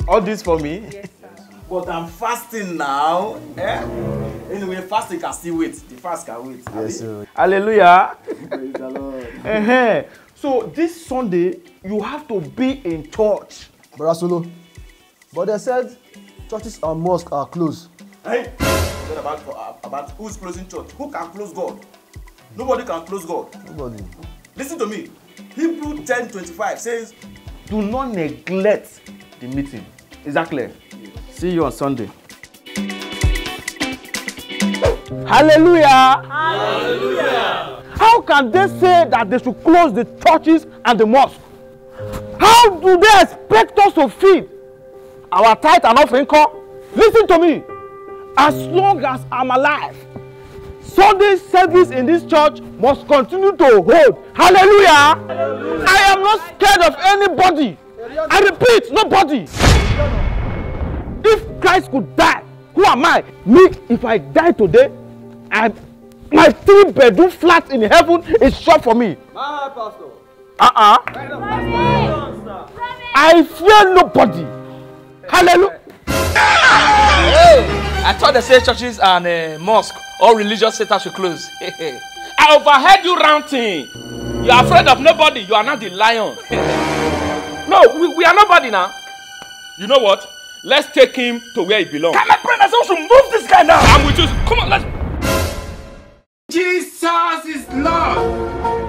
All this for me? Yes, sir. But I'm fasting now. Anyway, fasting can still wait. The fast can wait. Yes, sir. Hallelujah. Praise the Lord. So this Sunday, you have to be in church. Brother Solo, but they said churches and mosques are closed. Hey, what about who's closing church? Who can close God? Nobody can close God. Nobody. Listen to me. Hebrew 10:25 says, Do not neglect the meeting. Is that clear? Yes. See you on Sunday. Hallelujah. Hallelujah. How can they say that they should close the churches and the mosques? How do they expect us to feed our tithe and offering? Listen to me. As long as I'm alive, Sunday service in this church must continue to hold. Hallelujah. Hallelujah. I am not scared of anybody. I repeat, nobody. If Christ could die, who am I? Me, if I die today, my 3-bedroom flat in heaven is short for me. Pastor. I fear nobody. Hallelujah. I thought they say churches and mosque or religious centers should close. I overheard you ranting. You are afraid of nobody. You are not the lion. No, we are nobody now. You know what? Let's take him to where he belongs. Can I pray that someone should move this guy now? I'm with you. Come on, let's. Jesus is Lord.